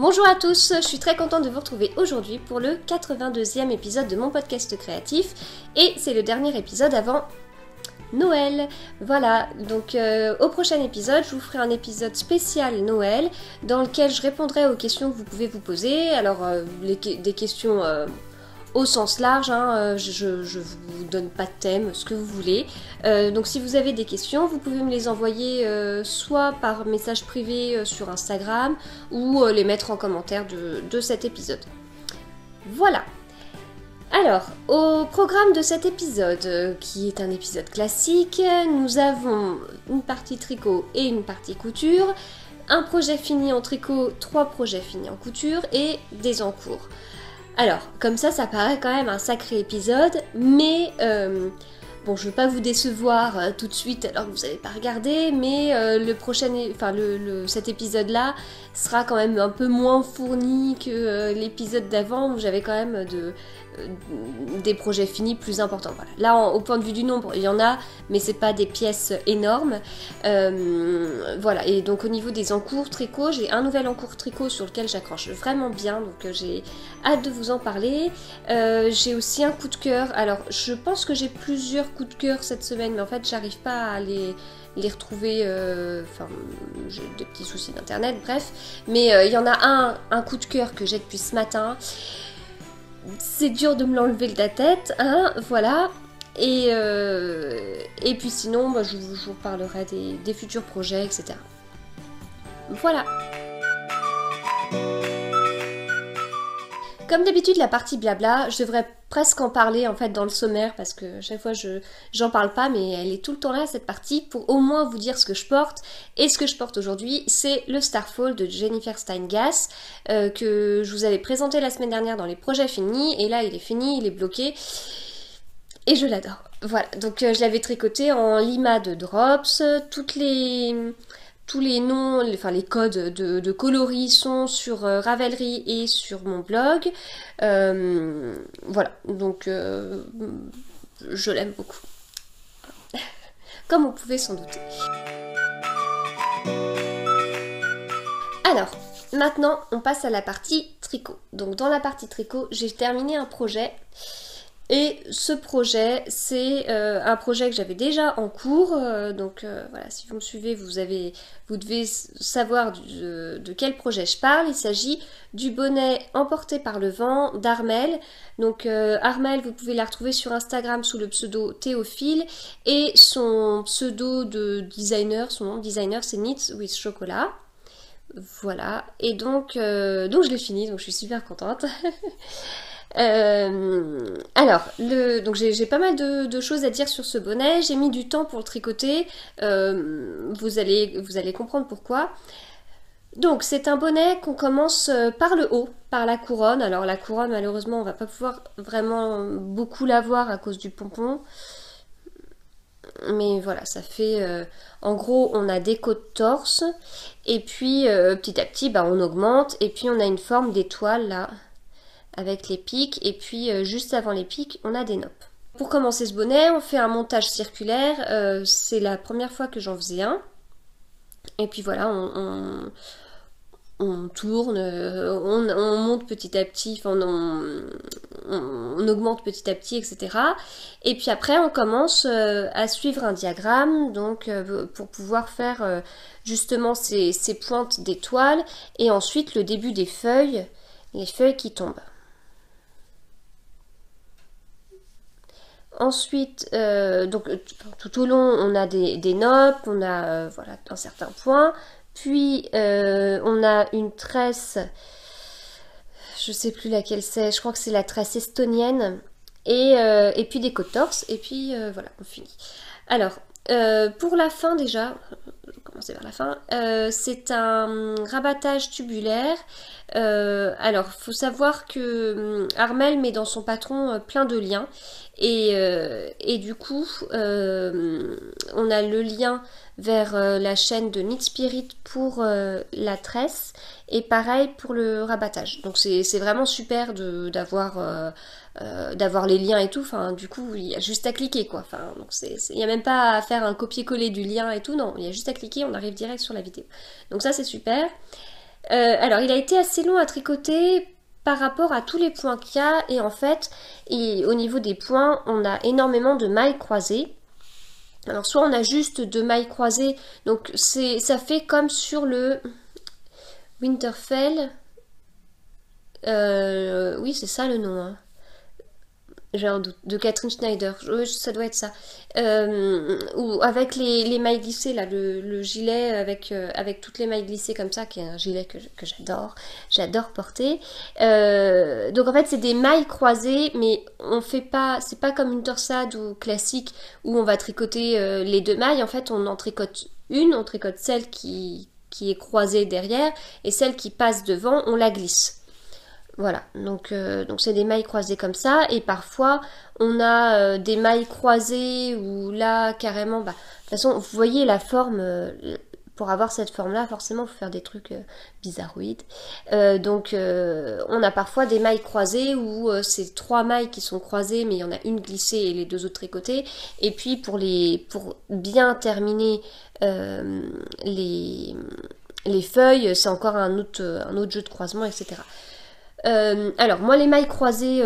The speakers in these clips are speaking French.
Bonjour à tous, je suis très contente de vous retrouver aujourd'hui pour le 82e épisode de mon podcast créatif et c'est le dernier épisode avant Noël. Voilà, donc au prochain épisode, je vous ferai un épisode spécial Noël dans lequel je répondrai aux questions que vous pouvez vous poser. Alors, des questions au sens large, hein, je vous donne pas de thème, ce que vous voulez. Donc si vous avez des questions, vous pouvez me les envoyer soit par message privé sur Instagram ou les mettre en commentaire de cet épisode. Voilà. Alors, au programme de cet épisode, qui est un épisode classique, nous avons une partie tricot et une partie couture, un projet fini en tricot, 3 projets finis en couture et des en cours. Alors, comme ça paraît quand même un sacré épisode, mais bon, je ne veux pas vous décevoir tout de suite alors que vous n'avez pas regardé, mais cet épisode-là sera quand même un peu moins fourni que l'épisode d'avant où j'avais quand même des projets finis plus importants. Voilà. Là, au point de vue du nombre, il y en a, mais c'est pas des pièces énormes. Voilà, et donc au niveau des encours tricot, j'ai un nouvel encours tricot sur lequel j'accroche vraiment bien, donc j'ai hâte de vous en parler. J'ai aussi un coup de cœur. Alors, je pense que j'ai plusieurs coups de cœur cette semaine, mais en fait, j'arrive pas à les retrouver, j'ai des petits soucis d'internet, bref, mais il y en a un coup de cœur que j'ai depuis ce matin. C'est dur de me l'enlever de la tête, hein, voilà. Et puis sinon, je vous parlerai des futurs projets, etc. Voilà. Comme d'habitude, la partie blabla, je devrais presque en parler en fait dans le sommaire parce que chaque fois j'en parle pas, mais elle est tout le temps là cette partie pour au moins vous dire ce que je porte. Et ce que je porte aujourd'hui, c'est le Starfall de Jennifer Stein-Gass que je vous avais présenté la semaine dernière dans les projets finis. Et là, il est fini, il est bloqué. Et je l'adore. Voilà, donc je l'avais tricoté en lima de Drops. Tous les noms, les codes de coloris sont sur Ravelry et sur mon blog. Voilà, donc je l'aime beaucoup. Comme vous pouvez s'en douter. Alors, maintenant, on passe à la partie tricot. Donc dans la partie tricot, j'ai terminé un projet. Et ce projet, c'est un projet que j'avais déjà en cours, donc voilà, si vous me suivez, vous devez savoir de quel projet je parle. Il s'agit du bonnet emporté par le vent d'Armelle. Donc Armelle, vous pouvez la retrouver sur Instagram sous le pseudo Théophile, et son pseudo de designer, son nom de designer, c'est Knits with Chocolat. Voilà, et donc je l'ai fini, donc je suis super contente. Alors, donc j'ai pas mal de choses à dire sur ce bonnet. J'ai mis du temps pour le tricoter. Vous allez comprendre pourquoi. Donc, c'est un bonnet qu'on commence par le haut, par la couronne. Alors, la couronne, malheureusement, on va pas pouvoir vraiment beaucoup la voir à cause du pompon. Mais voilà, ça fait... en gros, on a des côtes torse. Et puis, petit à petit, on augmente. Et puis, on a une forme d'étoile, là, avec les pics, et puis juste avant les pics, on a des noppes. Pour commencer ce bonnet, on fait un montage circulaire, c'est la première fois que j'en faisais un, et puis voilà, on tourne, on monte petit à petit, on augmente petit à petit, etc. Et puis après, on commence à suivre un diagramme, donc pour pouvoir faire justement ces pointes d'étoiles, et ensuite le début des feuilles, les feuilles qui tombent. Ensuite, donc tout au long, on a des noppes, on a voilà, un certain point. Puis, on a une tresse, je sais plus laquelle c'est, je crois que c'est la tresse estonienne. Et puis des côtes torse, et puis voilà, on finit. Alors, pour la fin déjà, je vais commencer vers la fin, c'est un rabattage tubulaire. Alors, il faut savoir que Armelle met dans son patron plein de liens. Et du coup, on a le lien vers la chaîne de Knit Spirit pour la tresse. Et pareil pour le rabattage. Donc c'est vraiment super d'avoir les liens et tout. Enfin, du coup, il y a juste à cliquer, quoi. Enfin, donc il n'y a même pas à faire un copier-coller du lien et tout. Non, il y a juste à cliquer, on arrive direct sur la vidéo. Donc ça, c'est super. Alors il a été assez long à tricoter par rapport à tous les points qu'il y a, et en fait, au niveau des points, on a énormément de mailles croisées. Alors soit on a juste de mailles croisées, donc ça fait comme sur le Winterfell. Oui, c'est ça le nom, hein. J'ai un doute, de Catherine Schneider, oui, ça doit être ça. Ou avec les mailles glissées, là, le gilet avec toutes les mailles glissées comme ça, qui est un gilet que j'adore porter. Donc en fait, c'est des mailles croisées, mais on fait pas, c'est pas comme une torsade ou classique où on va tricoter les deux mailles. En fait, on en tricote une, on tricote celle qui est croisée derrière, et celle qui passe devant, on la glisse. Voilà, donc c'est des mailles croisées comme ça, et parfois on a des mailles croisées où là carrément, de toute façon vous voyez la forme, pour avoir cette forme là forcément il faut faire des trucs bizarroïdes. On a parfois des mailles croisées où c'est 3 mailles qui sont croisées mais il y en a une glissée et les 2 autres tricotées, et puis pour bien terminer les feuilles c'est encore un autre jeu de croisement, etc. Alors moi les mailles croisées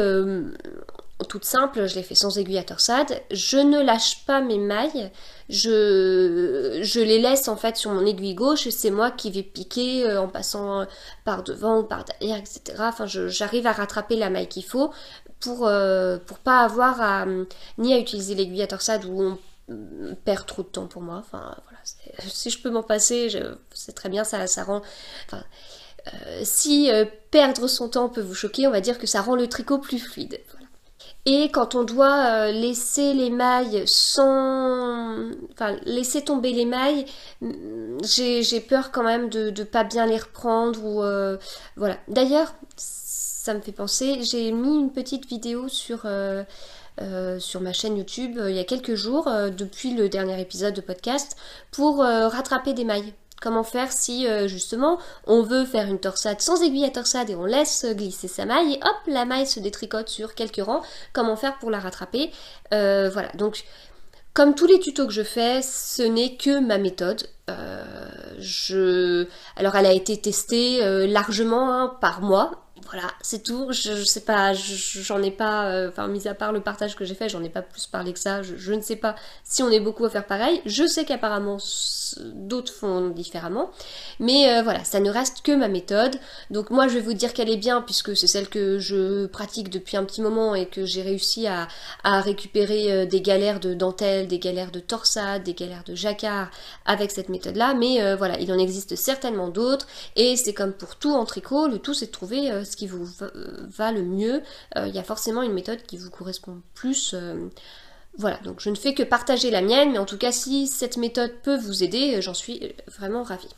toutes simples, je les fais sans aiguille à torsade. Je ne lâche pas mes mailles, je les laisse en fait sur mon aiguille gauche, et c'est moi qui vais piquer en passant par devant ou par derrière, etc. Enfin j'arrive à rattraper la maille qu'il faut pour pas avoir ni à utiliser l'aiguille à torsade où on perd trop de temps pour moi. Enfin voilà, si je peux m'en passer, c'est très bien, ça rend... Enfin, si perdre son temps peut vous choquer, on va dire que ça rend le tricot plus fluide. Voilà. Et quand on doit laisser les mailles enfin, laisser tomber les mailles, j'ai peur quand même de pas bien les reprendre ou... voilà. D'ailleurs, ça me fait penser, j'ai mis une petite vidéo sur ma chaîne YouTube il y a quelques jours, depuis le dernier épisode de podcast, pour rattraper des mailles. Comment faire si justement on veut faire une torsade sans aiguille à torsade et on laisse glisser sa maille et hop, la maille se détricote sur quelques rangs. Comment faire pour la rattraper? Voilà, donc comme tous les tutos que je fais, ce n'est que ma méthode. Alors elle a été testée largement par moi. Voilà, c'est tout. Je sais pas, j'en ai pas, enfin, mis à part le partage que j'ai fait, j'en ai pas plus parlé que ça. Je ne sais pas si on est beaucoup à faire pareil. Je sais qu'apparemment d'autres font différemment. Mais voilà, ça ne reste que ma méthode. Donc moi, je vais vous dire qu'elle est bien puisque c'est celle que je pratique depuis un petit moment et que j'ai réussi à récupérer des galères de dentelle, des galères de torsade, des galères de jacquard avec cette méthode-là. Mais voilà, il en existe certainement d'autres. Et c'est comme pour tout en tricot, le tout c'est de trouver ce qui vous va le mieux. Il y a forcément une méthode qui vous correspond plus. Voilà, donc je ne fais que partager la mienne, mais en tout cas si cette méthode peut vous aider, j'en suis vraiment ravie.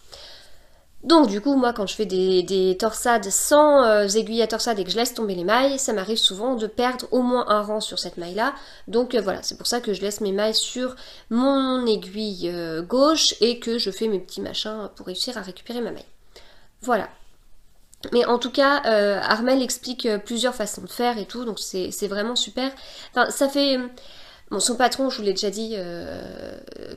Donc du coup, moi quand je fais des torsades sans aiguille à torsade et que je laisse tomber les mailles, ça m'arrive souvent de perdre au moins un rang sur cette maille-là. Donc voilà, c'est pour ça que je laisse mes mailles sur mon aiguille gauche et que je fais mes petits machins pour réussir à récupérer ma maille. Voilà. Mais en tout cas, Armelle explique plusieurs façons de faire et tout, donc c'est vraiment super. Enfin, ça fait... Bon, son patron, je vous l'ai déjà dit,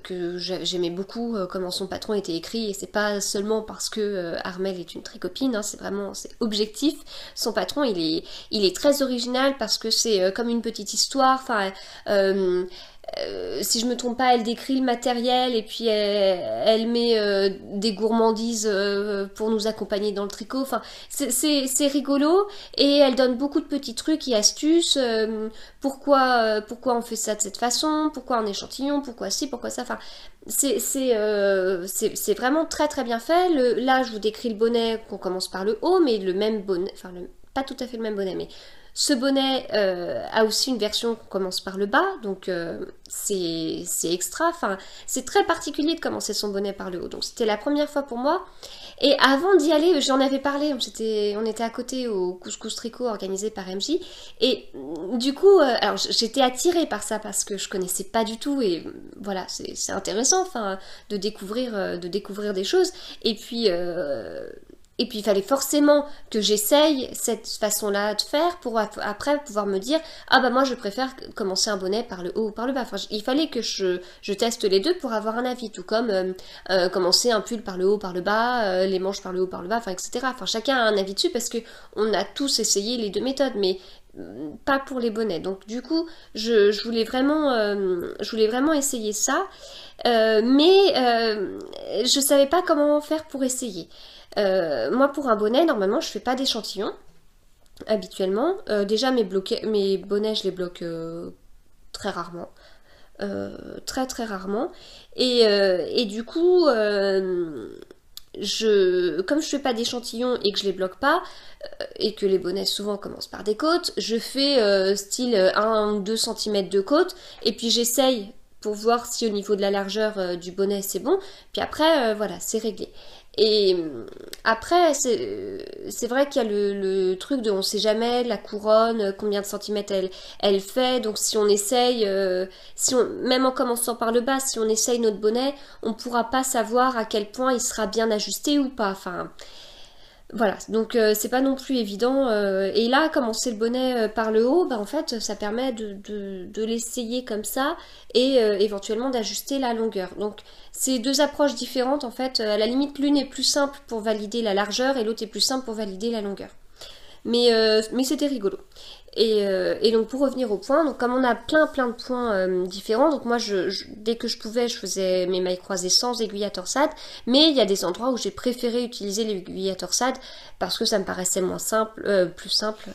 que j'aimais beaucoup comment son patron était écrit, et c'est pas seulement parce que Armelle est une très copine, hein, c'est objectif. Son patron, il est très original parce que c'est comme une petite histoire, enfin... si je me trompe pas, elle décrit le matériel et puis elle met des gourmandises pour nous accompagner dans le tricot. Enfin, c'est rigolo et elle donne beaucoup de petits trucs et astuces. Pourquoi on fait ça de cette façon? Pourquoi un échantillon? Pourquoi ci? Pourquoi ça? Enfin, c'est vraiment très très bien fait. Là, je vous décris le bonnet qu'on commence par le haut, mais le même bonnet, enfin pas tout à fait le même bonnet, mais ce bonnet a aussi une version qui commence par le bas, donc c'est extra, enfin c'est très particulier de commencer son bonnet par le haut, donc c'était la première fois pour moi. Et avant d'y aller, j'en avais parlé, on était à côté au Couscous Tricot organisé par MJ, et du coup, alors j'étais attirée par ça parce que je connaissais pas du tout, et voilà, c'est intéressant, enfin, de découvrir des choses, et puis Et puis il fallait forcément que j'essaye cette façon-là de faire pour après pouvoir me dire ah bah moi je préfère commencer un bonnet par le haut ou par le bas. Enfin, il fallait que je teste les deux pour avoir un avis, tout comme commencer un pull par le haut, par le bas, les manches par le haut, par le bas, enfin etc. Enfin chacun a un avis dessus parce que on a tous essayé les deux méthodes, mais pas pour les bonnets. Donc du coup je voulais vraiment essayer ça, mais je savais pas comment faire pour essayer. Moi pour un bonnet normalement je fais pas d'échantillon habituellement. Déjà mes bonnets je les bloque très rarement. Très très rarement. Et du coup comme je fais pas d'échantillon et que je les bloque pas, et que les bonnets souvent commencent par des côtes, je fais style 1 ou 2 cm de côte, et puis j'essaye pour voir si au niveau de la largeur du bonnet c'est bon, puis après voilà, c'est réglé. Et après, c'est vrai qu'il y a le truc de on sait jamais, la couronne, combien de centimètres elle fait, donc si on essaye, même en commençant par le bas, si on essaye notre bonnet, on pourra pas savoir à quel point il sera bien ajusté ou pas, enfin... Voilà, donc c'est pas non plus évident. Et là, commencer le bonnet par le haut, bah, en fait, ça permet de l'essayer comme ça et éventuellement d'ajuster la longueur. Donc c'est deux approches différentes en fait. À la limite, l'une est plus simple pour valider la largeur et l'autre est plus simple pour valider la longueur. Mais c'était rigolo. Et donc pour revenir au point, donc comme on a plein de points différents, donc moi dès que je pouvais je faisais mes mailles croisées sans aiguille à torsade, mais il y a des endroits où j'ai préféré utiliser l'aiguille à torsade parce que ça me paraissait moins simple, plus simple,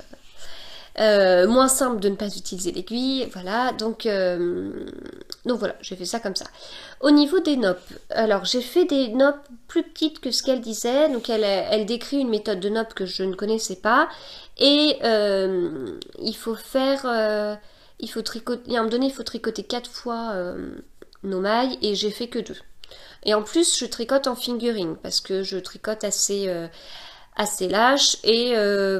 moins simple de ne pas utiliser l'aiguille, voilà, donc voilà, j'ai fait ça comme ça. Au niveau des noppes, alors j'ai fait des noppes plus petites que ce qu'elle disait, donc elle décrit une méthode de noppes que je ne connaissais pas, et il faut faire, il faut tricoter, à un moment donné il faut tricoter 4 fois nos mailles, et j'ai fait que 2. Et en plus je tricote en fingering, parce que je tricote assez lâche, et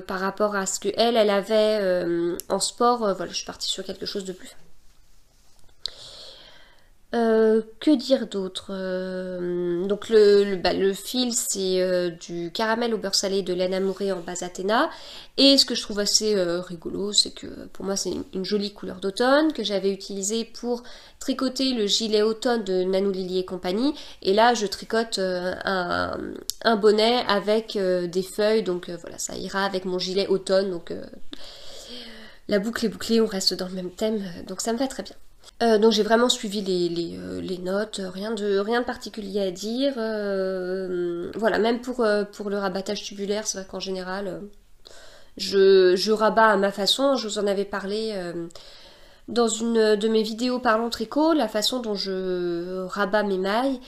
par rapport à ce qu'elle avait en sport, voilà, je suis partie sur quelque chose de plus. Que dire d'autre, donc le fil c'est du caramel au beurre salé de laine amourée en base Athéna, et ce que je trouve assez rigolo c'est que pour moi c'est une jolie couleur d'automne que j'avais utilisée pour tricoter le gilet automne de Nanou Lily et compagnie, et là je tricote un bonnet avec des feuilles, donc voilà, ça ira avec mon gilet automne, donc la boucle est bouclée, on reste dans le même thème, donc ça me va très bien. Donc j'ai vraiment suivi les notes, rien de particulier à dire. Voilà, même pour le rabattage tubulaire, c'est vrai qu'en général, je rabats à ma façon. Je vous en avais parlé dans une de mes vidéos parlant tricot, la façon dont je rabats mes mailles,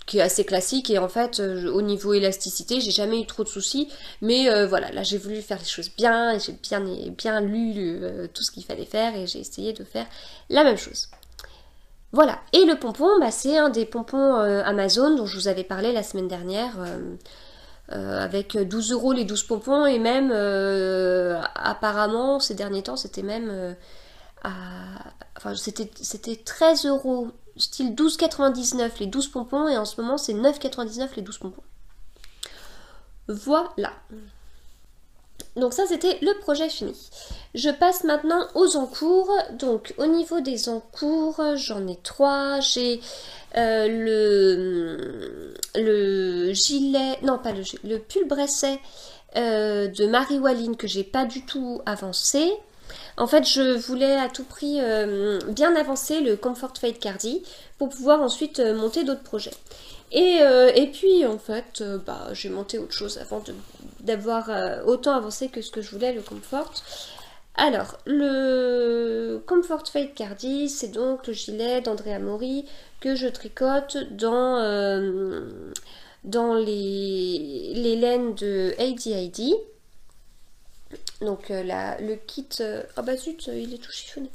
qui est assez classique, et en fait au niveau élasticité j'ai jamais eu trop de soucis, mais voilà, là j'ai voulu faire les choses bien, et j'ai bien lu tout ce qu'il fallait faire, et j'ai essayé de faire la même chose. Voilà, et le pompon, bah, c'est un des pompons Amazon dont je vous avais parlé la semaine dernière, avec 12 € les 12 pompons, et même apparemment ces derniers temps c'était même enfin c'était 13 €, style 12,99 les 12 pompons, et en ce moment c'est 9,99 les 12 pompons. Voilà. Donc ça c'était le projet fini. Je passe maintenant aux encours. Donc au niveau des encours, j'en ai 3. J'ai le gilet, non pas le pull bresset de Marie Walline que j'ai pas du tout avancé. En fait, je voulais à tout prix bien avancer le Comfort Fade Cardi pour pouvoir ensuite monter d'autres projets. Et puis, en fait, j'ai monté autre chose avant d'avoir autant avancé que ce que je voulais, le Comfort. Alors, le Comfort Fade Cardi, c'est donc le gilet d'Andrea Mori que je tricote dans les laines de Heidi. Donc le kit... oh bah zut, il est tout chiffonné.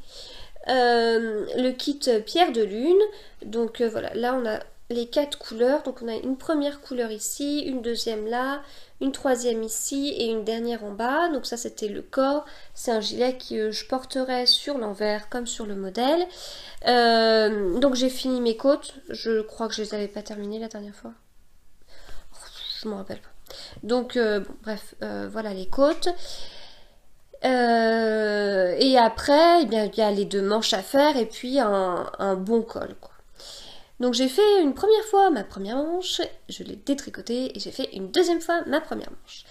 Le kit Pierre de Lune. Donc voilà, là on a les 4 couleurs. Donc on a une première couleur ici, une deuxième là, une troisième ici et une dernière en bas. Donc ça c'était le corps. C'est un gilet que je porterai sur l'envers comme sur le modèle. Donc j'ai fini mes côtes. Je crois que je les avais pas terminées la dernière fois. Je m'en rappelle pas. Donc, bon, bref, voilà les côtes. Et après, eh bien, il y a les 2 manches à faire et puis un bon col, quoi. Donc j'ai fait une première fois ma première manche, je l'ai détricotée et j'ai fait une deuxième fois ma première manche.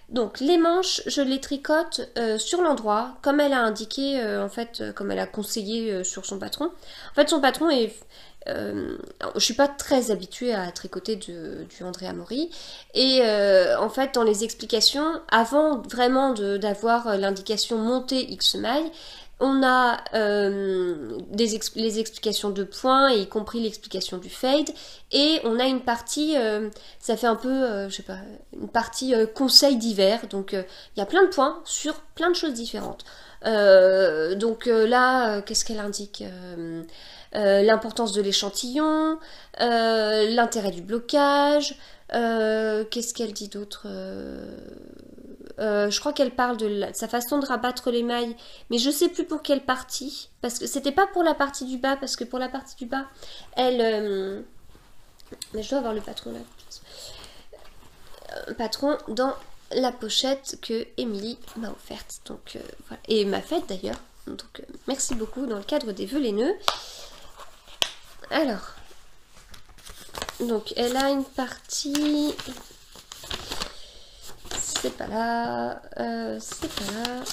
Donc les manches, je les tricote sur l'endroit, comme elle a indiqué, en fait, comme elle a conseillé sur son patron. En fait, son patron est... je suis pas très habituée à tricoter du Andrea Mori. Et en fait, dans les explications, avant vraiment d'avoir l'indication montée X mailles, on a les explications de points, y compris l'explication du fade, et on a une partie, ça fait un peu, je sais pas, une partie conseil d'hiver, donc il y a plein de points sur plein de choses différentes. Donc là, qu'est-ce qu'elle indique l'importance de l'échantillon, l'intérêt du blocage, qu'est-ce qu'elle dit d'autre je crois qu'elle parle de sa façon de rabattre les mailles, mais je sais plus pour quelle partie, parce que c'était pas pour la partie du bas, parce que pour la partie du bas, elle... mais je dois avoir le patron là. Patron dans la pochette que Émilie m'a offerte, donc voilà, et m'a faite d'ailleurs, donc merci beaucoup dans le cadre des vœux laineux. Alors, donc elle a une partie... C'est pas là, c'est pas là,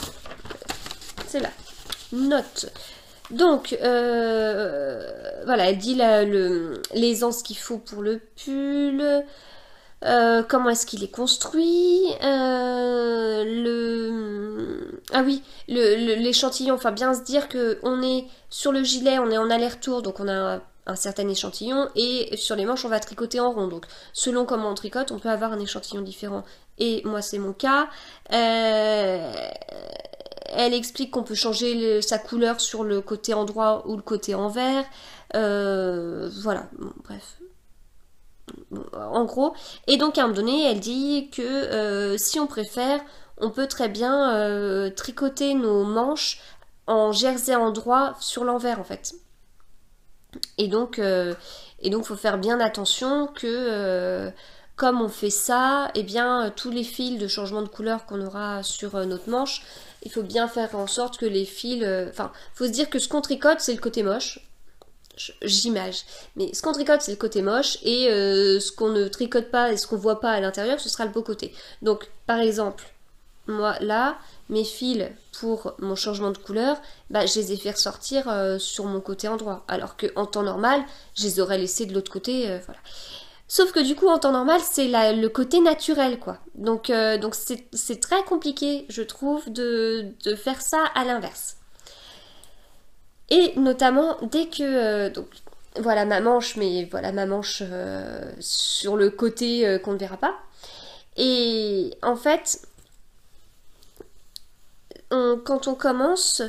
c'est là. Note. Donc, voilà, elle dit l'aisance qu'il faut pour le pull, comment est-ce qu'il est construit, ah oui, l'échantillon, enfin bien se dire que on est sur le gilet, on est en aller-retour, donc on a un certain échantillon, et sur les manches on va tricoter en rond, donc selon comment on tricote on peut avoir un échantillon différent, et moi c'est mon cas. Elle explique qu'on peut changer sa couleur sur le côté endroit ou le côté envers, voilà, bon, bref, en gros. Et donc à un moment donné elle dit que si on préfère on peut très bien tricoter nos manches en jersey endroit sur l'envers en fait. Et donc faut faire bien attention que comme on fait ça, eh bien tous les fils de changement de couleur qu'on aura sur notre manche, il faut bien faire en sorte que les fils... Enfin, faut se dire que ce qu'on tricote, c'est le côté moche. J'image. Mais ce qu'on tricote, c'est le côté moche. Et ce qu'on ne tricote pas et ce qu'on voit pas à l'intérieur, ce sera le beau côté. Donc, par exemple, moi, là, mes fils pour mon changement de couleur, bah, je les ai fait ressortir sur mon côté endroit. Alors qu'en temps normal, je les aurais laissés de l'autre côté. Voilà. Sauf que du coup, en temps normal, c'est le côté naturel, quoi. Donc c'est très compliqué, je trouve, de faire ça à l'inverse. Et notamment, dès que... donc, voilà ma manche, mais voilà ma manche sur le côté qu'on ne verra pas. Et en fait, quand on commence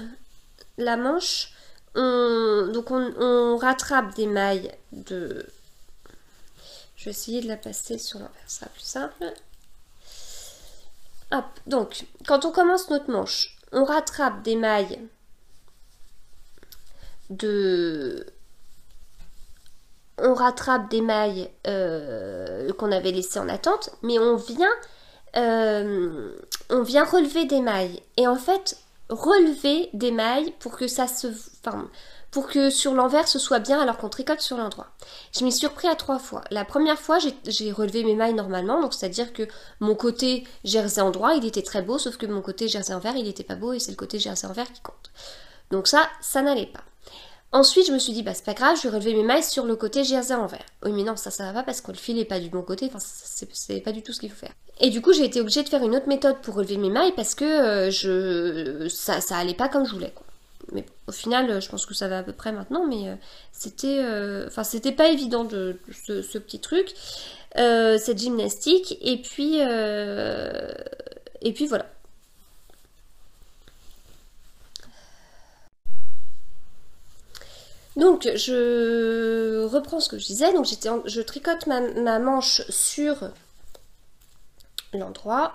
la manche, on rattrape des mailles de... Je vais essayer de la passer sur l'envers, ça sera plus simple. Hop, donc, quand on commence notre manche, on rattrape des mailles qu'on avait laissées en attente, mais on vient relever des mailles. Et en fait, relever des mailles pour que ça se... Enfin, pour que sur l'envers ce soit bien alors qu'on tricote sur l'endroit. Je m'y suis repris à 3 fois. La première fois, j'ai relevé mes mailles normalement, donc c'est-à-dire que mon côté jersey endroit, il était très beau, sauf que mon côté jersey envers, il n'était pas beau, et c'est le côté jersey envers qui compte. Donc ça n'allait pas. Ensuite, je me suis dit, bah c'est pas grave, je vais relever mes mailles sur le côté jersey envers. Oui, mais non, ça va pas parce que le fil est pas du bon côté, enfin, c'est pas du tout ce qu'il faut faire. Et du coup, j'ai été obligée de faire une autre méthode pour relever mes mailles parce que ça allait pas comme je voulais, quoi. Mais au final, je pense que ça va à peu près maintenant, mais c'était pas évident ce petit truc, cette gymnastique, et puis voilà. Donc, je reprends ce que je disais. Donc, je tricote ma manche sur l'endroit.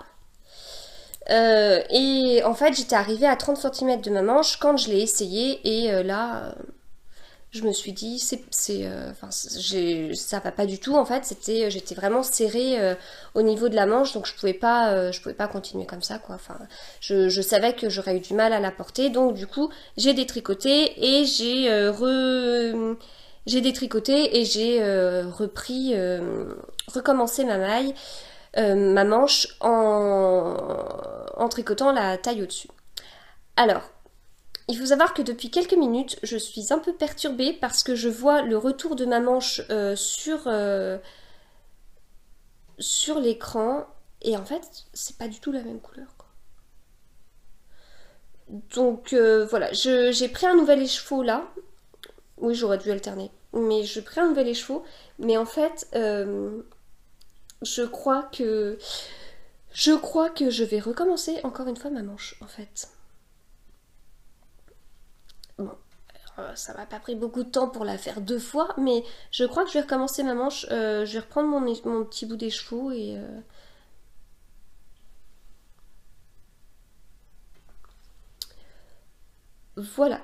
Et en fait, j'étais arrivée à 30 cm de ma manche quand je l'ai essayé. Et là, je me suis dit, ça va pas du tout en fait. J'étais vraiment serrée au niveau de la manche, donc je pouvais pas continuer comme ça quoi. Enfin, je savais que j'aurais eu du mal à la porter, donc du coup, j'ai détricoté et j'ai détricoté et j'ai recommencé ma manche en tricotant la taille au-dessus. Alors, il faut savoir que depuis quelques minutes, je suis un peu perturbée parce que je vois le retour de ma manche sur l'écran et en fait, c'est pas du tout la même couleur, quoi. Donc voilà, j'ai pris un nouvel écheveau là. Oui, j'aurais dû alterner. Mais j'ai pris un nouvel écheveau. Mais en fait, je crois que je vais recommencer encore une fois ma manche en fait. Bon, ça m'a pas pris beaucoup de temps pour la faire 2 fois, mais je crois que je vais recommencer ma manche. Je vais reprendre mon petit bout d'écheveau et voilà.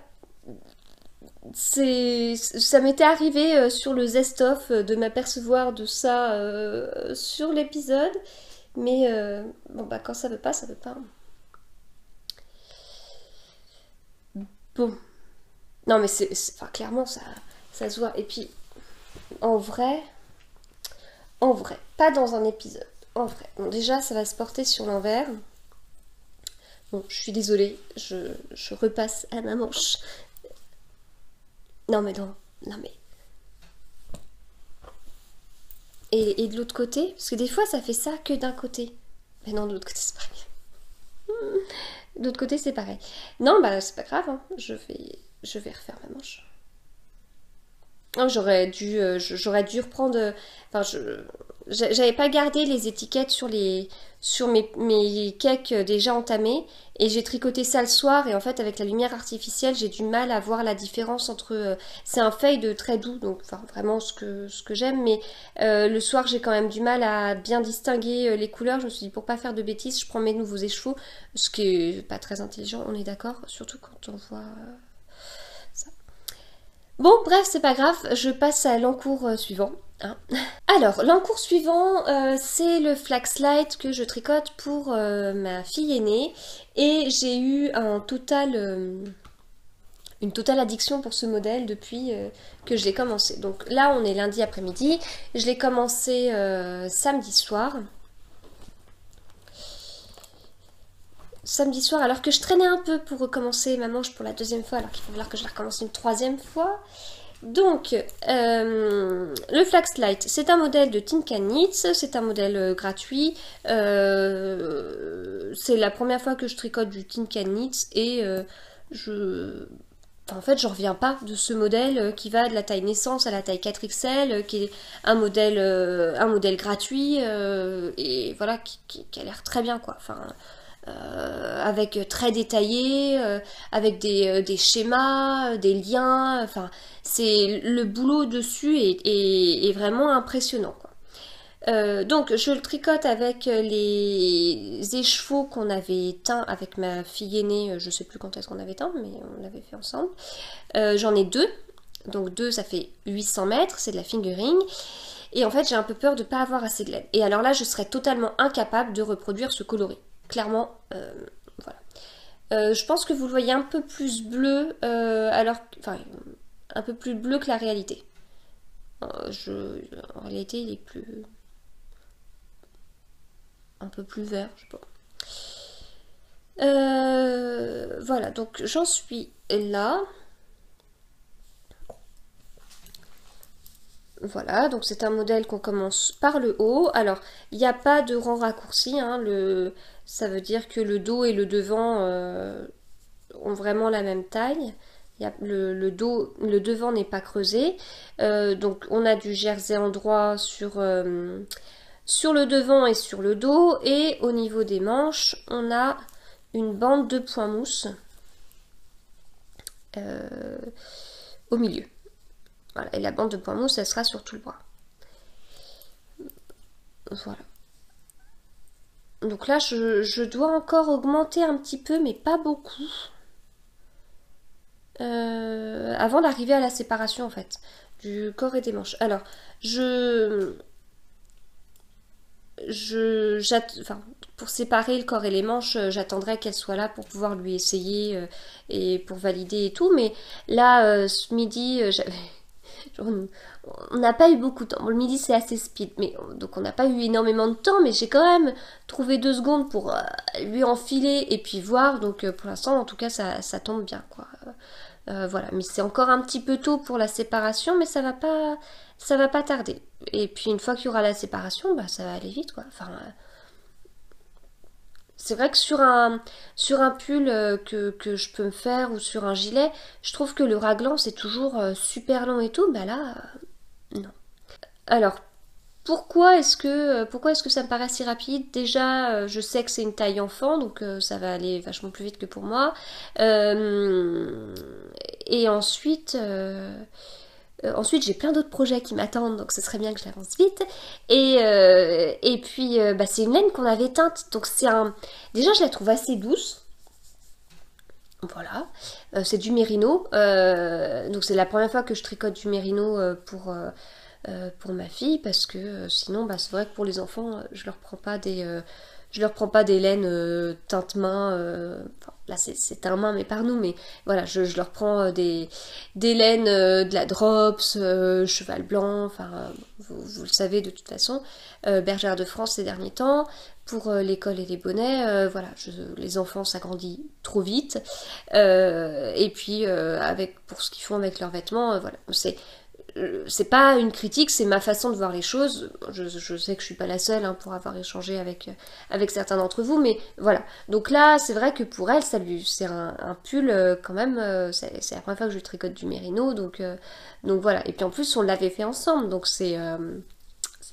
Ça m'était arrivé sur le Zest-Off de m'apercevoir de ça sur l'épisode, mais bon bah quand ça veut pas, ça veut pas. Bon, non mais enfin, clairement ça se voit. Et puis en vrai, pas dans un épisode. En vrai, bon déjà ça va se porter sur l'envers. Bon, je suis désolée, je repasse à ma manche. Non mais non, non mais. Et de l'autre côté, parce que des fois ça fait ça que d'un côté. Mais non, de l'autre côté c'est pareil. De l'autre côté c'est pareil. Non, bah c'est pas grave, hein. Je vais refaire ma manche. Oh, j'aurais dû reprendre. Enfin, j'avais pas gardé les étiquettes sur mes cakes déjà entamés et j'ai tricoté ça le soir et en fait avec la lumière artificielle j'ai du mal à voir la différence entre. C'est un feuille très doux donc enfin vraiment ce que j'aime mais le soir j'ai quand même du mal à bien distinguer les couleurs. Je me suis dit pour pas faire de bêtises je prends mes nouveaux écheveaux ce qui est pas très intelligent on est d'accord surtout quand on voit. Bon, bref, c'est pas grave, je passe à l'encours suivant. Hein. Alors, l'encours suivant, c'est le Flaxlight que je tricote pour ma fille aînée. Et j'ai eu une totale addiction pour ce modèle depuis que je l'ai commencé. Donc là, on est lundi après-midi. Je l'ai commencé samedi soir. Samedi soir, alors que je traînais un peu pour recommencer ma manche pour la 2e fois, alors qu'il va falloir que je la recommence une 3e fois. Donc, le Flaxlight, c'est un modèle de Tin Can Knits, c'est un modèle gratuit. C'est la première fois que je tricote du Tin Can Knits et en fait, je reviens pas de ce modèle qui va de la taille naissance à la taille 4XL, qui est un modèle gratuit et voilà, qui a l'air très bien quoi. Enfin, avec très détaillé, avec des schémas, des liens, enfin c'est le boulot dessus est vraiment impressionnant quoi. Donc je le tricote avec les écheveaux qu'on avait teints avec ma fille aînée, je sais plus quand est-ce qu'on avait teint mais on l'avait fait ensemble. J'en ai 2, donc 2 ça fait 800 mètres, c'est de la fingering. Et en fait j'ai un peu peur de ne pas avoir assez de laine. Et alors là je serais totalement incapable de reproduire ce coloris. Clairement, voilà. Je pense que vous le voyez un peu plus bleu, enfin, un peu plus bleu que la réalité. En réalité, il est un peu plus vert, je sais pas. Voilà, donc j'en suis là. Voilà, donc c'est un modèle qu'on commence par le haut. Alors, il n'y a pas de rang raccourci, hein, ça veut dire que le dos et le devant ont vraiment la même taille. Le devant n'est pas creusé. Donc on a du jersey en droit sur le devant et sur le dos. Et au niveau des manches, on a une bande de point mousse au milieu. Voilà, et la bande de point mousse, elle sera sur tout le bras. Voilà. Donc là, je dois encore augmenter un petit peu, mais pas beaucoup. avant d'arriver à la séparation en fait, du corps et des manches. Alors, enfin, pour séparer le corps et les manches, j'attendrai qu'elle soit là pour pouvoir lui essayer et pour valider et tout. Mais là, ce midi, on n'a pas eu beaucoup de temps. Bon, le midi c'est assez speed, mais donc on n'a pas eu énormément de temps, mais j'ai quand même trouvé 2 secondes pour lui enfiler et puis voir. Donc pour l'instant, en tout cas, ça tombe bien, quoi. Voilà, mais c'est encore un petit peu tôt pour la séparation, mais ça va pas tarder. Et puis une fois qu'il y aura la séparation, bah ça va aller vite, quoi. Enfin, c'est vrai que sur un pull que je peux me faire ou sur un gilet, je trouve que le raglan c'est toujours super long et tout, bah là, non. Alors, pourquoi est-ce que ça me paraît si rapide? Déjà, je sais que c'est une taille enfant, donc ça va aller vachement plus vite que pour moi. Et ensuite, j'ai plein d'autres projets qui m'attendent, donc ce serait bien que je l'avance vite. Et puis, bah, c'est une laine qu'on avait teinte, donc déjà, je la trouve assez douce. Voilà, c'est du mérino, donc c'est la première fois que je tricote du mérino pour ma fille parce que sinon bah, c'est vrai que pour les enfants je leur prends pas des laines teinte main, enfin, là c'est teint main mais par nous, mais voilà je leur prends des laines de la Drops, cheval blanc, enfin vous le savez de toute façon, bergère de France ces derniers temps pour l'école et les bonnets, voilà, les enfants ça grandit trop vite, et puis pour ce qu'ils font avec leurs vêtements, voilà, c'est pas une critique, c'est ma façon de voir les choses. Je sais que je suis pas la seule hein, pour avoir échangé avec certains d'entre vous, mais voilà. Donc là, c'est vrai que pour elle, c'est un pull quand même. C'est la première fois que je tricote du mérino, donc voilà. Et puis en plus, on l'avait fait ensemble, donc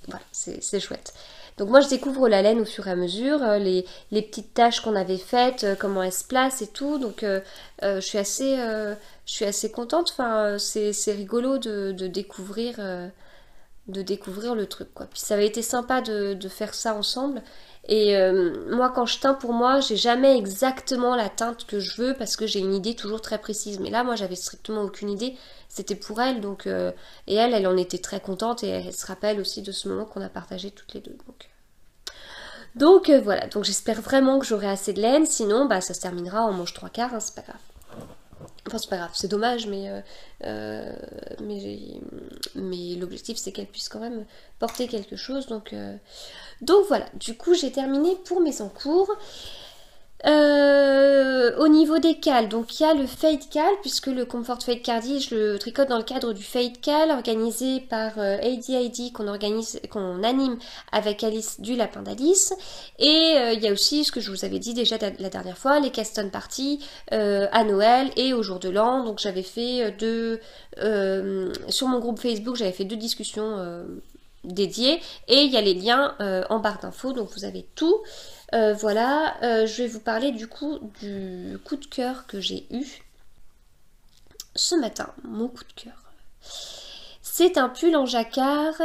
voilà, c'est chouette. Donc moi je découvre la laine au fur et à mesure, les petites taches qu'on avait faites, comment elles se placent et tout, donc je suis assez contente, enfin c'est rigolo de découvrir le truc quoi. Puis ça avait été sympa de faire ça ensemble. Et moi quand je teins pour moi, j'ai jamais exactement la teinte que je veux parce que j'ai une idée toujours très précise. Mais là moi j'avais strictement aucune idée. C'était pour elle donc et elle en était très contente et elle se rappelle aussi de ce moment qu'on a partagé toutes les deux. Donc voilà, donc j'espère vraiment que j'aurai assez de laine, sinon bah ça se terminera en manche 3/4, hein, c'est pas grave. Enfin c'est pas grave, c'est dommage, mais l'objectif c'est qu'elle puisse quand même porter quelque chose, donc voilà, du coup j'ai terminé pour mes encours. Au niveau des cales, donc il y a le Fade Cal, puisque le Comfort Fade Cardi, je le tricote dans le cadre du Fade Cal, organisé par ADID, qu'on anime avec Alice du Lapin d'Alice. Et il y a aussi ce que je vous avais dit déjà la dernière fois, les Caston Party à Noël et au jour de l'an. Donc j'avais fait sur mon groupe Facebook, j'avais fait 2 discussions dédiées, et il y a les liens en barre d'infos, donc vous avez tout. Voilà, je vais vous parler du coup du coup de cœur que j'ai eu ce matin. Mon coup de cœur. C'est un pull en jacquard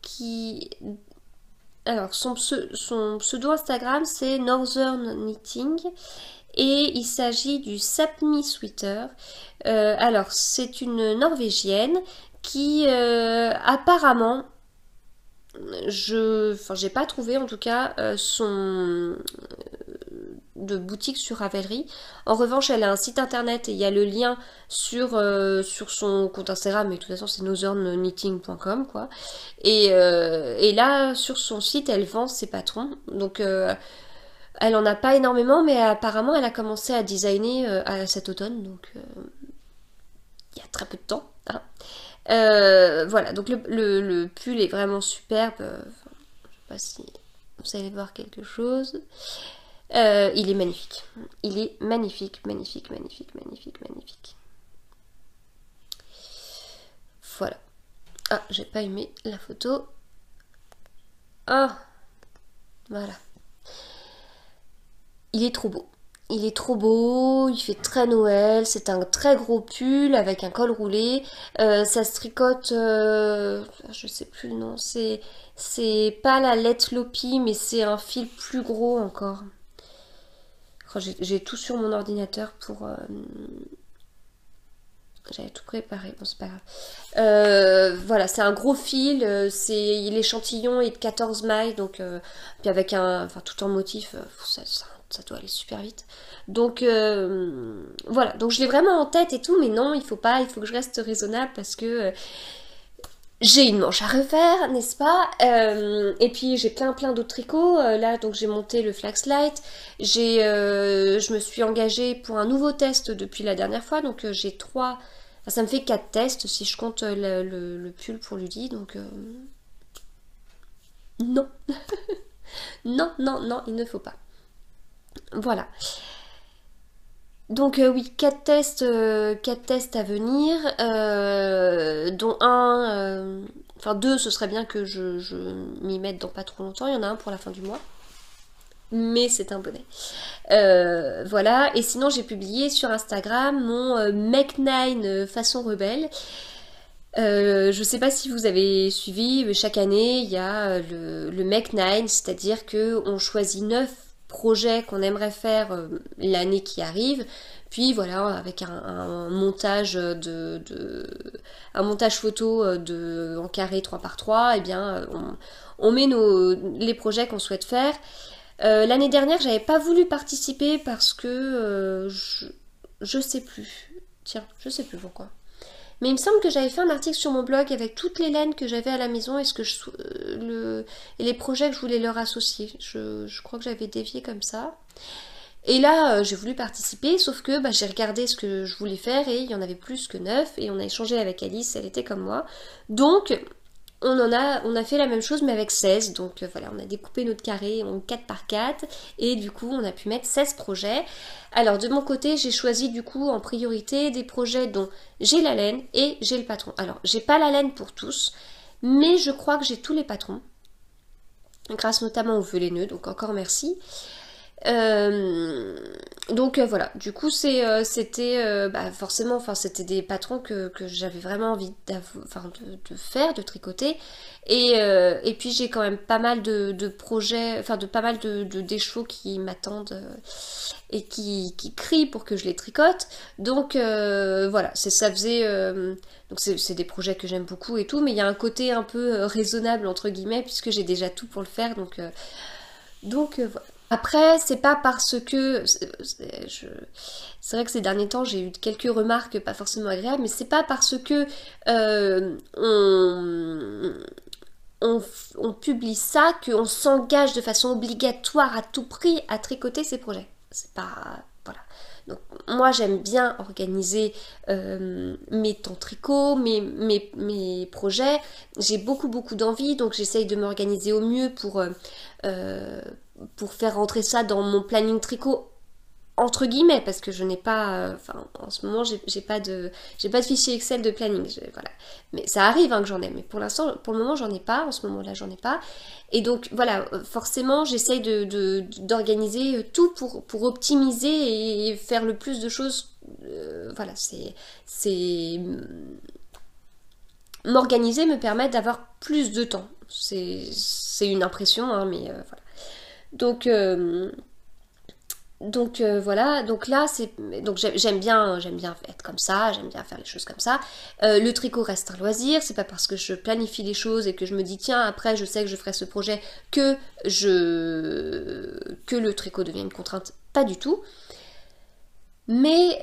qui... Alors, son pseudo Instagram, c'est Northern Knitting. Et il s'agit du Sapmi Sweater. Alors, c'est une Norvégienne qui apparemment... j'ai pas trouvé en tout cas son de boutique sur Ravelry. En revanche, elle a un site internet et il y a le lien sur son compte Instagram, mais de toute façon c'est northernknitting.com quoi. Et là sur son site elle vend ses patrons. Donc elle en a pas énormément, mais apparemment elle a commencé à designer à cet automne, donc il y a très peu de temps. Hein. Voilà, donc le pull est vraiment superbe. Je sais pas si vous allez voir quelque chose. Il est magnifique. Il est magnifique, magnifique, magnifique, magnifique, magnifique. Voilà. Ah, j'ai pas aimé la photo. Ah, voilà. Il est trop beau. Il est trop beau, il fait très Noël, c'est un très gros pull avec un col roulé. Ça se tricote, je sais plus le nom, c'est pas la Let Lopi, mais c'est un fil plus gros encore. J'ai tout sur mon ordinateur pour... j'avais tout préparé, bon c'est pas grave. Voilà, c'est un gros fil, l'échantillon est de 14 mailles, donc puis avec tout en motif, ça doit aller super vite. Donc voilà, donc je l'ai vraiment en tête et tout, mais non, il faut que je reste raisonnable parce que j'ai une manche à refaire, n'est-ce pas? Et puis j'ai plein d'autres tricots. Là, donc j'ai monté le Flaxlight. Je me suis engagée pour un nouveau test depuis la dernière fois. Donc j'ai 3... Enfin, ça me fait 4 tests si je compte le pull pour Ludie. Donc non. non, il ne faut pas. Voilà. Donc oui, 4 tests à venir, dont un, enfin 2, ce serait bien que je m'y mette dans pas trop longtemps. Il y en a un pour la fin du mois, mais c'est un bonnet. Voilà, et sinon j'ai publié sur Instagram mon Mech 9 façon rebelle. Je sais pas si vous avez suivi, mais chaque année il y a le Mech 9, c'est-à-dire que on choisit 9 projets qu'on aimerait faire l'année qui arrive, puis voilà, avec un montage un montage photo en carré 3x3, et bien on met les projets qu'on souhaite faire. L'année dernière j'avais pas voulu participer parce que je sais plus. Tiens, je sais plus pourquoi. Mais il me semble que j'avais fait un article sur mon blog avec toutes les laines que j'avais à la maison et et les projets que je voulais leur associer. Je crois que j'avais dévié comme ça. Et là, j'ai voulu participer, sauf que j'ai regardé ce que je voulais faire et il y en avait plus que 9. Et on a échangé avec Alice, elle était comme moi. Donc, on a fait la même chose mais avec 16. Donc voilà, on a découpé notre carré en 4x4 et du coup, on a pu mettre 16 projets. Alors de mon côté, j'ai choisi du coup en priorité des projets dont j'ai la laine et j'ai le patron. Alors, j'ai pas la laine pour tous, mais je crois que j'ai tous les patrons. Grâce notamment aux vœux laineux, donc encore merci. Donc voilà, du coup c'était forcément, c'était des patrons que j'avais vraiment envie de faire, de tricoter, et puis j'ai quand même pas mal de projets, pas mal des chevaux qui m'attendent et qui crient pour que je les tricote, donc voilà, ça faisait donc c'est des projets que j'aime beaucoup et tout, mais il y a un côté un peu raisonnable entre guillemets puisque j'ai déjà tout pour le faire, donc voilà. Après, c'est pas parce que... C'est vrai que ces derniers temps, j'ai eu quelques remarques pas forcément agréables, mais c'est pas parce que on publie ça qu'on s'engage de façon obligatoire à tout prix à tricoter ces projets. C'est pas... Voilà. Donc moi j'aime bien organiser mes temps tricot, mes projets. J'ai beaucoup d'envie, donc j'essaye de m'organiser au mieux pour faire rentrer ça dans mon planning tricot entre guillemets, parce que je n'ai pas en ce moment j'ai pas de fichier Excel de planning, voilà. Mais ça arrive que j'en ai, mais pour le moment j'en ai pas, en ce moment là j'en ai pas, et donc voilà, forcément j'essaye d'organiser tout pour optimiser et faire le plus de choses, voilà, c'est m'organiser me permet d'avoir plus de temps, c'est une impression, mais voilà. Donc voilà, donc là j'aime bien être comme ça, j'aime bien faire les choses comme ça. Le tricot reste un loisir, c'est pas parce que je planifie les choses et que je me dis tiens après je sais que je ferai ce projet que le tricot devient une contrainte, pas du tout. Mais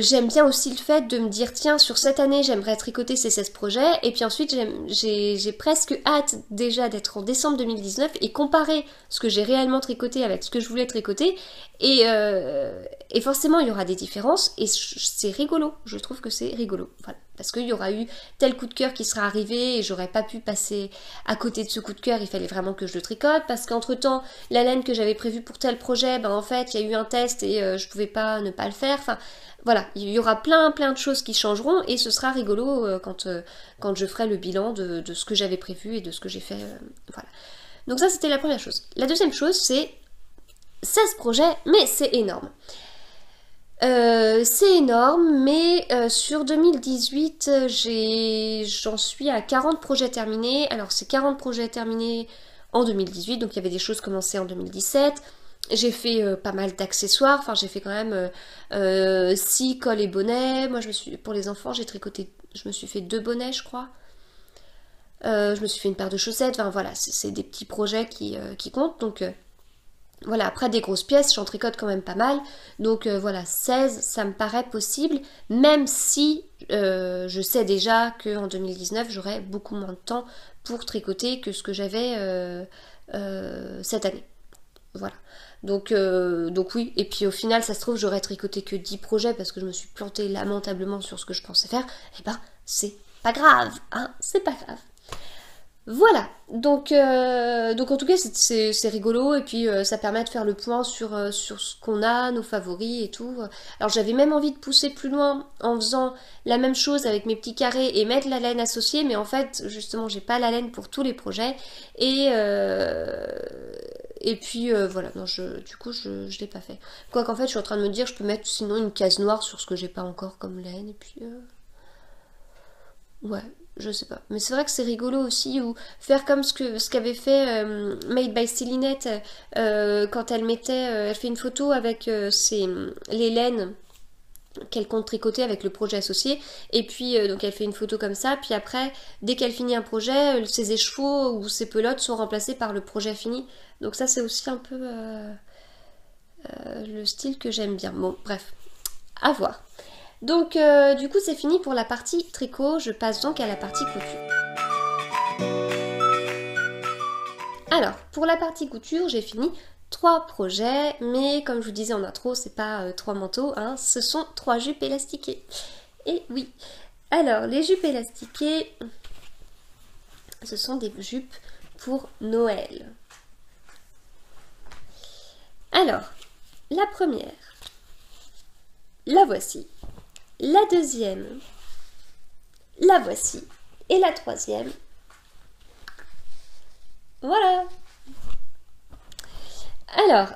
j'aime bien aussi le fait de me dire tiens sur cette année j'aimerais tricoter ces 16 projets, et puis ensuite j'ai presque hâte déjà d'être en décembre 2019 et comparer ce que j'ai réellement tricoté avec ce que je voulais tricoter, et forcément il y aura des différences et c'est rigolo, je trouve que c'est rigolo, voilà, parce qu'il y aura eu tel coup de cœur qui sera arrivé et j'aurais pas pu passer à côté de ce coup de cœur, il fallait vraiment que je le tricote, parce qu'entre temps la laine que j'avais prévue pour tel projet, en fait il y a eu un test et je pouvais pas ne pas le faire, enfin voilà, il y aura plein de choses qui changeront et ce sera rigolo quand je ferai le bilan de ce que j'avais prévu et de ce que j'ai fait, voilà. Donc ça c'était la première chose. La deuxième chose c'est 16 projets, mais c'est énorme. C'est énorme, mais sur 2018, j'en suis à 40 projets terminés. Alors c'est 40 projets terminés en 2018, donc il y avait des choses commencées en 2017. J'ai fait pas mal d'accessoires, enfin j'ai fait quand même 6 cols et bonnets. Moi pour les enfants j'ai tricoté, je me suis fait 2 bonnets je crois. Je me suis fait une paire de chaussettes, enfin voilà, c'est des petits projets qui comptent. Donc voilà, après des grosses pièces, j'en tricote quand même pas mal. Donc voilà, 16, ça me paraît possible, même si je sais déjà qu'en 2019, j'aurai beaucoup moins de temps pour tricoter que ce que j'avais cette année. Voilà. Donc oui, et puis au final, ça se trouve, j'aurais tricoté que 10 projets parce que je me suis plantée lamentablement sur ce que je pensais faire. Et ben, c'est pas grave, hein, c'est pas grave. Voilà, donc en tout cas c'est rigolo et puis ça permet de faire le point sur ce qu'on a, nos favoris et tout. Alors j'avais même envie de pousser plus loin en faisant la même chose avec mes petits carrés et mettre la laine associée, mais en fait justement j'ai pas la laine pour tous les projets et puis voilà, non, du coup je l'ai pas fait. Quoiqu'en fait je suis en train de me dire je peux mettre sinon une case noire sur ce que j'ai pas encore comme laine et puis ouais, je sais pas. Mais c'est vrai que c'est rigolo aussi, ou faire comme ce qu'avait fait Made by Stylinette quand elle fait une photo avec les laines qu'elle compte tricoter avec le projet associé, et puis donc elle fait une photo comme ça, puis après, dès qu'elle finit un projet, ses écheveaux ou ses pelotes sont remplacés par le projet fini. Donc ça c'est aussi un peu le style que j'aime bien. Bon, bref, à voir. Donc du coup c'est fini pour la partie tricot, je passe donc à la partie couture. Alors pour la partie couture j'ai fini 3 projets, mais comme je vous disais en intro c'est pas 3 manteaux, hein, ce sont 3 jupes élastiquées. Et oui, alors les jupes élastiquées, ce sont des jupes pour Noël. Alors, la première, la voici. La deuxième, la voici. Et la troisième, voilà. Alors,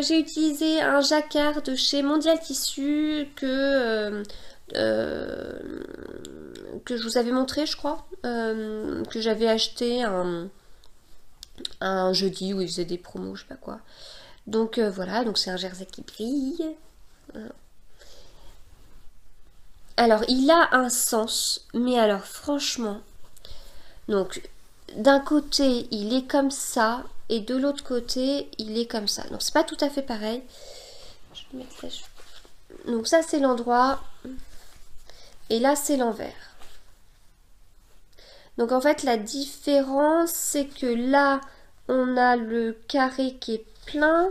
j'ai utilisé un jacquard de chez Mondial Tissu que je vous avais montré, je crois, que j'avais acheté un jeudi où ils faisaient des promos, je sais pas quoi. Donc voilà, donc c'est un jersey qui brille. Alors, il a un sens, mais alors franchement, donc d'un côté, il est comme ça, et de l'autre côté, il est comme ça. Donc, c'est pas tout à fait pareil. Je vais mettre ça. Donc, ça, c'est l'endroit, et là, c'est l'envers. Donc, en fait, la différence, c'est que là, on a le carré qui est plein,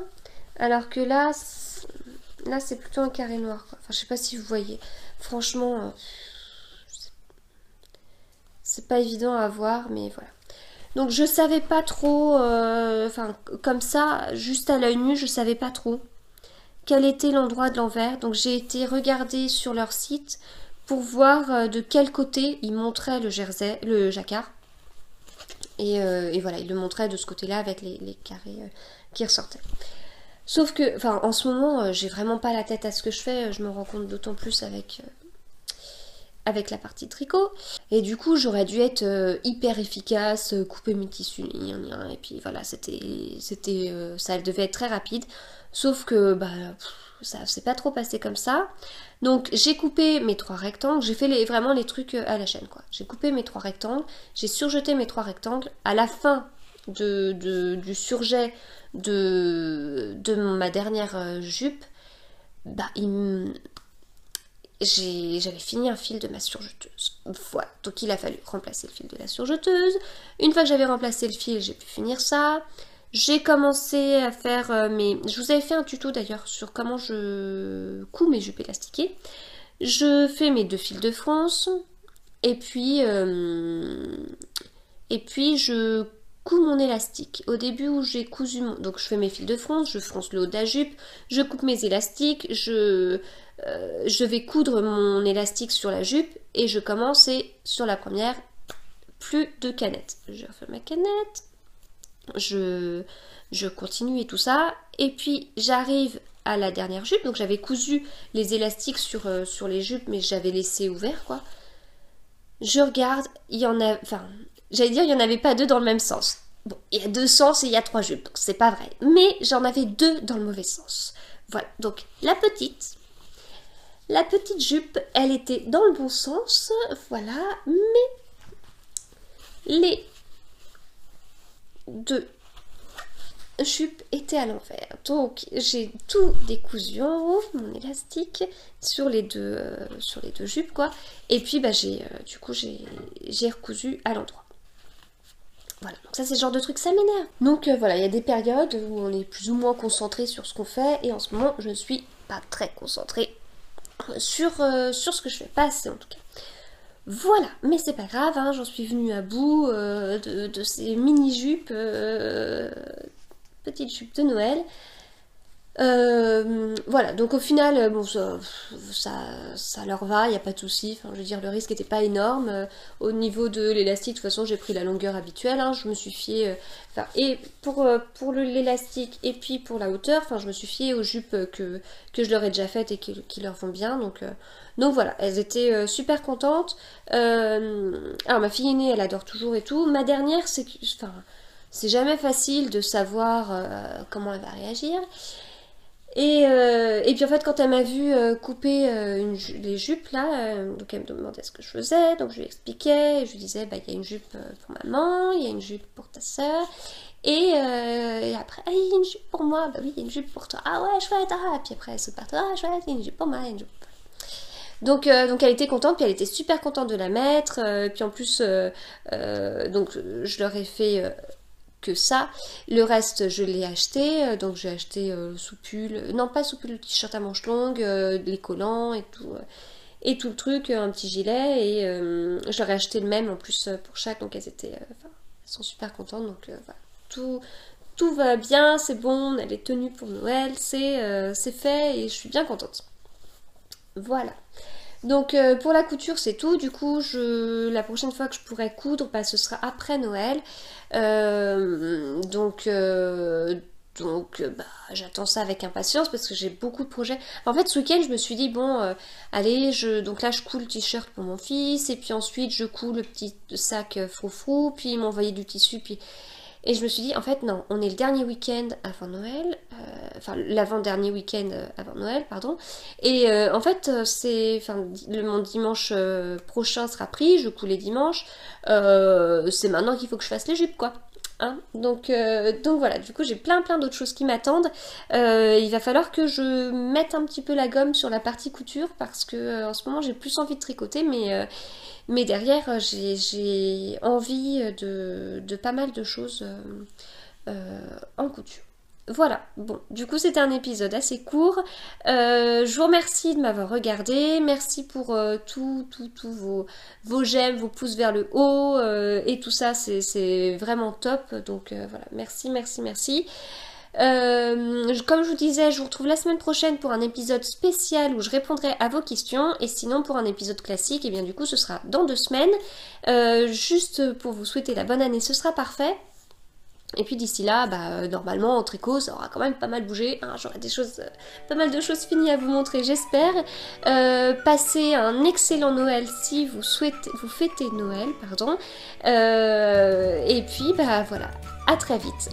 alors que là, c'est plutôt un carré noir, quoi. Enfin, je sais pas si vous voyez. Franchement, c'est pas évident à voir, mais voilà. Donc je savais pas trop, enfin comme ça, juste à l'œil nu, je savais pas trop quel était l'endroit de l'envers. Donc j'ai été regarder sur leur site pour voir de quel côté ils montraient le jacquard. Et voilà, ils le montraient de ce côté-là avec les carrés qui ressortaient. Sauf que, enfin, en ce moment, j'ai vraiment pas la tête à ce que je fais. Je me rends compte d'autant plus avec la partie tricot. Et du coup, j'aurais dû être hyper efficace, couper mes tissus, et puis voilà, ça devait être très rapide. Sauf que, bah, ça s'est pas trop passé comme ça. Donc, j'ai coupé mes 3 rectangles. J'ai fait vraiment les trucs à la chaîne, quoi. J'ai coupé mes 3 rectangles. J'ai surjeté mes 3 rectangles. À la fin du surjet de ma dernière jupe, bah, j'avais fini un fil de ma surjeteuse. Voilà, donc il a fallu remplacer le fil de la surjeteuse. Une fois que j'avais remplacé le fil, j'ai pu finir ça. J'ai commencé à faire je vous avais fait un tuto d'ailleurs sur comment je couds mes jupes élastiquées. Je fais mes 2 fils de fronce. Et puis je couds mon élastique. Au début où j'ai cousu donc je fais mes fils de fronce, je fronce le haut de la jupe, je coupe mes élastiques, je vais coudre mon élastique sur la jupe et je commence sur la première, plus de canette. Je refais ma canette, je continue et tout ça, et puis j'arrive à la dernière jupe, donc j'avais cousu les élastiques sur les jupes mais j'avais laissé ouvert, quoi. Je regarde, il y en a, enfin, j'allais dire il n'y en avait pas 2 dans le même sens. Bon, il y a 2 sens et il y a 3 jupes, donc c'est pas vrai. Mais j'en avais 2 dans le mauvais sens. Voilà, donc la petite jupe, elle était dans le bon sens, voilà, mais les 2 jupes étaient à l'envers. Donc j'ai tout décousu en haut, mon élastique, sur les deux jupes, quoi. Et puis bah, j'ai recousu à l'endroit. Voilà, donc ça c'est le genre de truc, ça m'énerve. Donc voilà, il y a des périodes où on est plus ou moins concentré sur ce qu'on fait, et en ce moment je suis pas très concentrée sur ce que je fais, pas assez en tout cas. Voilà, mais c'est pas grave, hein, j'en suis venue à bout de ces mini-jupes, petites jupes de Noël. Voilà, donc au final, bon, ça leur va, il n'y a pas de souci. Enfin, je veux dire, le risque n'était pas énorme. Au niveau de l'élastique, de toute façon, j'ai pris la longueur habituelle. Hein, je me suis fiée, et pour l'élastique et puis pour la hauteur, enfin, je me suis fiée aux jupes que je leur ai déjà faites et qui leur vont bien. Donc voilà, elles étaient super contentes. Alors ma fille aînée, elle adore toujours et tout. Ma dernière, enfin, c'est jamais facile de savoir comment elle va réagir. Et puis en fait quand elle m'a vu couper les jupes là, donc elle me demandait ce que je faisais, donc je lui expliquais, je lui disais bah il y a une jupe pour maman, il y a une jupe pour ta soeur, et après ah, il y a une jupe pour moi, bah oui il y a une jupe pour toi, ah ouais chouette, ah, puis après elle se part, ah chouette, il y a une jupe pour moi, il y a une jupe. Donc elle était contente, puis elle était super contente de la mettre, puis en plus donc je leur ai fait que ça. Le reste, je l'ai acheté. Donc j'ai acheté le soupule, non pas soupule, le t-shirt à manches longues, les collants et tout le truc, un petit gilet. Et je leur ai acheté le même en plus pour chaque. Donc elles sont super contentes. Donc voilà, tout va bien, c'est bon, on a les tenues pour Noël, c'est fait et je suis bien contente. Voilà. Donc pour la couture c'est tout, du coup la prochaine fois que je pourrai coudre, bah, ce sera après Noël. Bah, j'attends ça avec impatience parce que j'ai beaucoup de projets. En fait ce week-end je me suis dit bon allez, donc là je couds le t-shirt pour mon fils et puis ensuite je couds le petit sac froufrou, puis ils m'ont envoyé du tissu, puis... Et je me suis dit, en fait, non, on est le dernier week-end avant Noël, enfin l'avant-dernier week-end avant Noël, pardon. Et en fait, mon dimanche prochain sera pris, je couds les dimanches. C'est maintenant qu'il faut que je fasse les jupes, quoi. Hein, donc voilà, du coup j'ai plein d'autres choses qui m'attendent. Il va falloir que je mette un petit peu la gomme sur la partie couture parce que en ce moment j'ai plus envie de tricoter, mais derrière j'ai envie de pas mal de choses en couture. Voilà, bon, du coup c'était un épisode assez court. Je vous remercie de m'avoir regardé, merci pour tous vos j'aime, vos pouces vers le haut et tout ça, c'est vraiment top. Donc voilà, merci. Comme je vous disais, je vous retrouve la semaine prochaine pour un épisode spécial où je répondrai à vos questions, et sinon pour un épisode classique, et bien du coup ce sera dans 2 semaines. Juste pour vous souhaiter la bonne année, ce sera parfait. Et puis d'ici là, bah, normalement en tricot ça aura quand même pas mal bougé, hein, j'aurai pas mal de choses finies à vous montrer, j'espère. Passez un excellent Noël si vous fêtez Noël, pardon. Et puis bah voilà, à très vite.